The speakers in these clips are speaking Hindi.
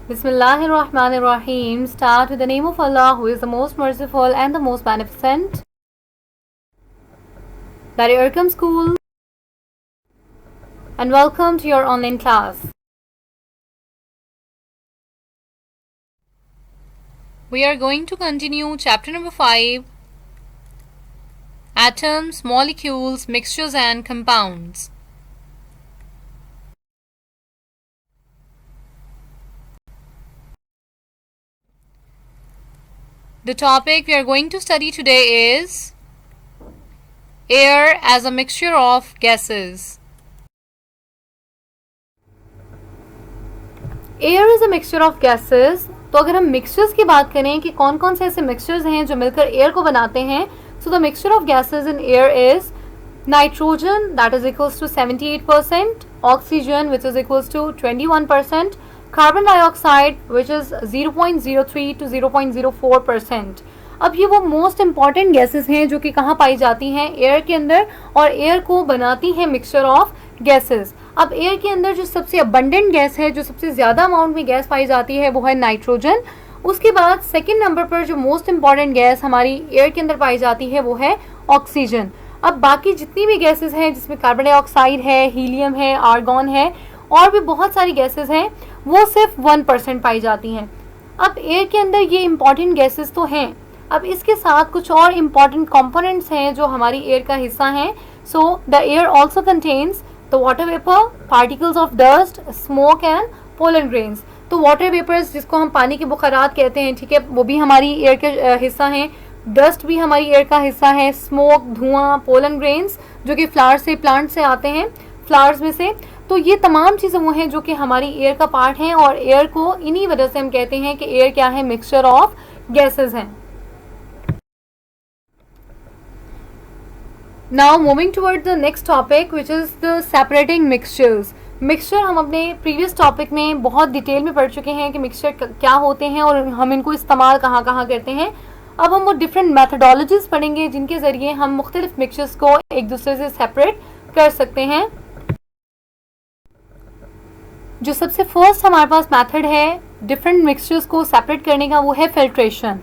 Bismillahirrahmanirrahim. Start with the name of Allah, who is the most merciful and the most beneficent. Dari Arkam School, and welcome to your online class. We are going to continue chapter number 5, Atoms, Molecules, Mixtures and Compounds. The topic we are going to study today is air as a mixture of gases. Air is a mixture of gases. तो अगर हम मिक्सचर्स की बात करें कि कौन कौन से ऐसे मिक्सचर्स हैं जो मिलकर एयर को बनाते हैं, so the mixture of gases in air is nitrogen that is equals to 78%, oxygen which is equals to 21%, carbon dioxide which is 0.03 to 0.04%. अब ये वो मोस्ट इंपॉर्टेंट गैसेस हैं जो कि कहाँ पाई जाती हैं, एयर के अंदर, और एयर को बनाती हैं मिक्सचर ऑफ गैसेस. अब एयर के अंदर जो सबसे अबंडेंट गैस है, जो सबसे ज़्यादा अमाउंट में गैस पाई जाती है, वो है नाइट्रोजन. उसके बाद सेकंड नंबर पर जो मोस्ट इंपॉर्टेंट गैस हमारी एयर के अंदर पाई जाती है वो है ऑक्सीजन. अब बाकी जितनी भी गैसेस हैं जिसमें कार्बन डाइऑक्साइड है, हीलियम है, आर्गॉन है और भी बहुत सारी गैसेस हैं, वो सिर्फ 1% पाई जाती हैं. अब एयर के अंदर ये इंपॉर्टेंट गैसेस तो हैं. अब इसके साथ कुछ और इम्पॉर्टेंट कंपोनेंट्स हैं जो हमारी एयर का हिस्सा हैं. So the air also contains the water vapour, particles of dust, smoke and pollen grains. तो वाटर वेपर्स जिसको हम पानी के बुखारात कहते हैं, ठीक है, वो भी हमारी एयर का हिस्सा हैं. डस्ट भी हमारी एयर का हिस्सा है, स्मोक, धुआं, पोलन ग्रेन्स जो कि फ्लावर से, प्लांट से आते हैं, फ्लावर्स में से. तो ये तमाम चीज़ें वो हैं जो कि हमारी एयर का पार्ट हैं, और एयर को इन्हीं वजह से हम कहते हैं कि एयर क्या है, मिक्सचर ऑफ गैसेस हैं. Now moving toward the next topic which is the separating mixtures. Mixture हम अपने प्रीवियस टॉपिक में बहुत डिटेल में पढ़ चुके हैं कि मिक्सचर क्या होते हैं और हम इनको इस्तेमाल कहाँ कहाँ करते हैं. अब हम वो डिफरेंट मैथडोलॉजीज पढ़ेंगे जिनके ज़रिए हम मुख्तलिफ मिक्सचर्स को एक दूसरे से सेपरेट कर सकते हैं. जो सबसे फर्स्ट हमारे पास मेथड है डिफरेंट मिक्सचर्स को सेपरेट करने का, वो है filtration.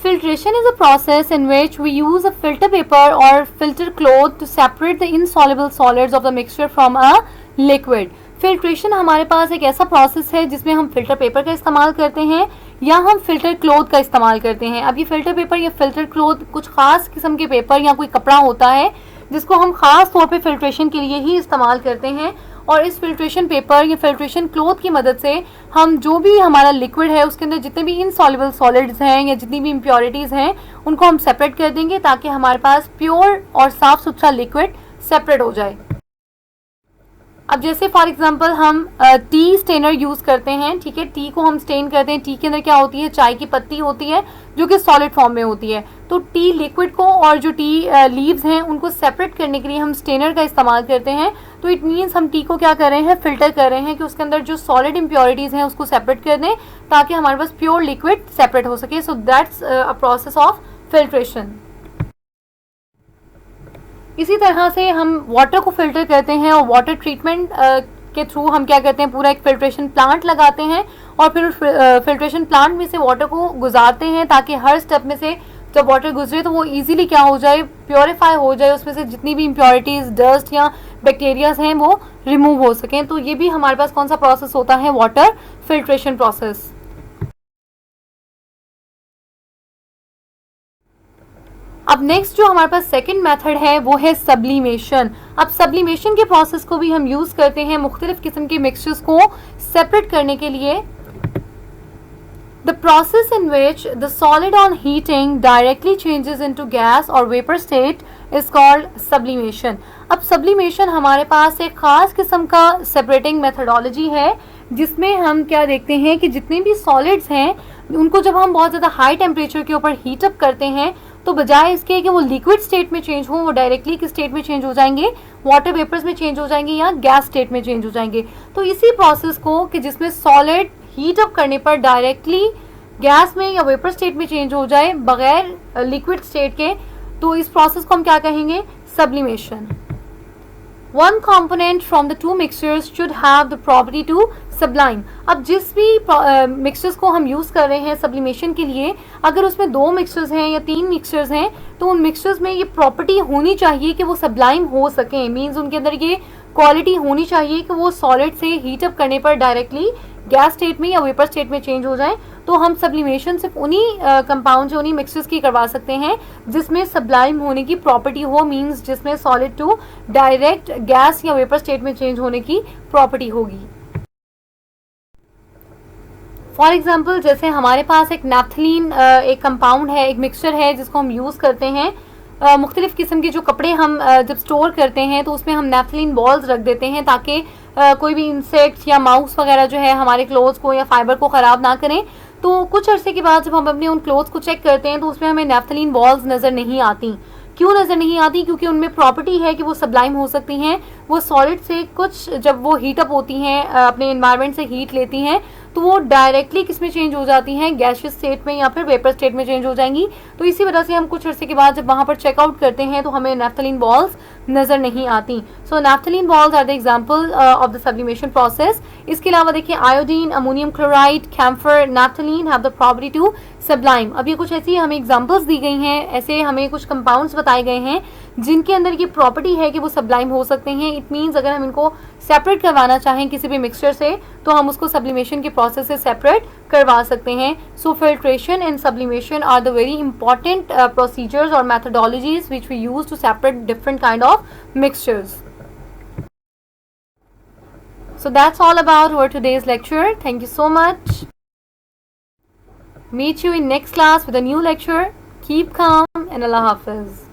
Filtration is a process in which we use a filter paper or filter cloth to separate the insoluble solids of the mixture from a liquid. Filtration हमारे पास एक ऐसा प्रोसेस है जिसमें हम फिल्टर पेपर का इस्तेमाल करते हैं या हम फिल्टर क्लोथ का इस्तेमाल करते हैं. अब ये फिल्टर पेपर या फिल्टर क्लोथ कुछ खास किस्म के पेपर या कोई कपड़ा होता है जिसको हम खास तौर पे फिल्ट्रेशन के लिए ही इस्तेमाल करते हैं, और इस फिल्ट्रेशन पेपर या फिल्ट्रेशन क्लोथ की मदद से हम जो भी हमारा लिक्विड है उसके अंदर जितने भी इनसॉल्युबल सॉलिड्स हैं या जितनी भी इम्प्योरिटीज़ हैं उनको हम सेपरेट कर देंगे ताकि हमारे पास प्योर और साफ़ सुथरा लिक्विड सेपरेट हो जाए. अब जैसे फॉर एग्जांपल हम टी स्टेनर यूज़ करते हैं, ठीक है, टी को हम स्टेन करते हैं. टी के अंदर क्या होती है, चाय की पत्ती होती है जो कि सॉलिड फॉर्म में होती है. तो टी लिक्विड को और जो टी लीव्स हैं उनको सेपरेट करने के लिए हम स्टेनर का इस्तेमाल करते हैं. तो इट मीन्स हम टी को क्या कर रहे हैं, फिल्टर कर रहे हैं कि उसके अंदर जो सॉलिड इम्प्योरिटीज़ हैं उसको सेपरेट कर दें ताकि हमारे पास प्योर लिक्विड सेपरेट हो सके. So that's a process of filtration. इसी तरह से हम वाटर को फिल्टर करते हैं और वाटर ट्रीटमेंट के थ्रू हम क्या करते हैं, पूरा एक फिल्ट्रेशन प्लांट लगाते हैं और फिर फिल्ट्रेशन प्लांट में से वाटर को गुजारते हैं ताकि हर स्टेप में से जब वाटर गुजरे तो वो इजीली क्या हो जाए, प्योरीफाई हो जाए, उसमें से जितनी भी इम्प्योरिटीज़, डस्ट या बैक्टीरियाज हैं वो रिमूव हो सकें. तो ये भी हमारे पास कौन सा प्रोसेस होता है, वाटर फिल्ट्रेशन प्रोसेस. अब नेक्स्ट जो हमारे पास सेकंड मेथड है वो है सब्लिमेशन. अब सब्लिमेशन के प्रोसेस को भी हम यूज़ करते हैं मुख्तलिफ किस्म के मिक्सचर्स को सेपरेट करने के लिए. The process in which the solid on heating directly changes into gas or vapor state is called sublimation. अब sublimation हमारे पास एक ख़ास किस्म का separating methodology है जिसमें हम क्या देखते हैं कि जितने भी solids हैं उनको जब हम बहुत ज़्यादा हाई टेम्परेचर के ऊपर हीट अप करते हैं तो बजाय इसके कि वो लिक्विड स्टेट में चेंज हो, वो डायरेक्टली किस स्टेट में चेंज हो जाएंगे, वाटर वेपर्स में चेंज हो जाएंगे या गैस स्टेट में चेंज हो जाएंगे. तो इसी प्रोसेस को कि जिसमें सॉलिड हीट अप करने पर डायरेक्टली गैस में या वेपर स्टेट में चेंज हो जाए बगैर लिक्विड स्टेट के, तो इस प्रोसेस को हम क्या कहेंगे, sublimation. One component from the two mixtures should have the property to sublime. अब जिस भी मिक्सचर्स को हम यूज़ कर रहे हैं सब्लिमेशन के लिए, अगर उसमें 2 मिक्सचर्स हैं या 3 मिक्सचर्स हैं, तो उन मिक्सचर्स में ये प्रॉपर्टी होनी चाहिए कि वो सब्लाइम हो सकें. मीन्स उनके अंदर ये क्वालिटी होनी चाहिए कि वो सॉलिड से हीट अप करने पर डायरेक्टली गैस स्टेट में या वेपर स्टेट में चेंज हो जाए. तो हम सब्लिमेशन सिर्फ उन्हीं कंपाउंड उन्हीं मिक्सचर्स की करवा सकते हैं जिसमें सब्लाइम होने की प्रॉपर्टी हो. मीन्स जिसमें सॉलिड टू डायरेक्ट गैस या वेपर स्टेट में चेंज होने की प्रॉपर्टी होगी. फॉर एग्जाम्पल, जैसे हमारे पास एक नैफ्थलीन एक कंपाउंड है, एक मिक्सचर है जिसको हम यूज़ करते हैं. मुख्तलिफ़ किस्म के जो कपड़े हम जब स्टोर करते हैं तो उसमें हम नैफ्थलीन बॉल्स रख देते हैं ताकि कोई भी इंसेक्ट या माउस वगैरह जो है हमारे क्लोथ्स को या फाइबर को ख़राब ना करें. तो कुछ अरसे के बाद जब हम अपने उन क्लोथ्स को चेक करते हैं तो उसमें हमें नैफ्थलीन बॉल्स नज़र नहीं आती. क्यों नज़र नहीं आती? क्योंकि उनमें प्रॉपर्टी है कि वो सब्लाइम हो सकती हैं. वो सॉलिड से कुछ जब वो हीट अप होती हैं, अपने इन्वायरमेंट से हीट लेती हैं, तो वो डायरेक्टली किस में चेंज हो जाती हैं, गैसियस स्टेट में या फिर वेपर स्टेट में चेंज हो जाएंगी. तो इसी वजह से हम कुछ अरसे के बाद जब वहाँ पर चेकआउट करते हैं तो हमें नैफ्थलीन बॉल्स नज़र नहीं आती. So naphthalene balls are the example of the sublimation process. इसके अलावा देखिए, iodine, ammonium chloride, camphor, naphthalene have the property to sublime. अब ये कुछ ऐसी हमें एग्जाम्पल्स दी गई हैं, ऐसे हमें कुछ कंपाउंड्स बताए गए हैं जिनके अंदर ये प्रॉपर्टी है कि वो सब्लाइम हो सकते हैं. इट मीन्स अगर हम इनको सेपरेट करवाना चाहें किसी भी मिक्सचर से तो हम उसको सब्लिमेशन के प्रोसेस से सेपरेट करवा सकते हैं. So filtration and sublimation are the very important procedures और methodologies which we use to separate different kind of mixtures. So that's all about our today's lecture. Thank you so much. Meet you in next class with a new lecture. Keep calm and Allah Hafiz.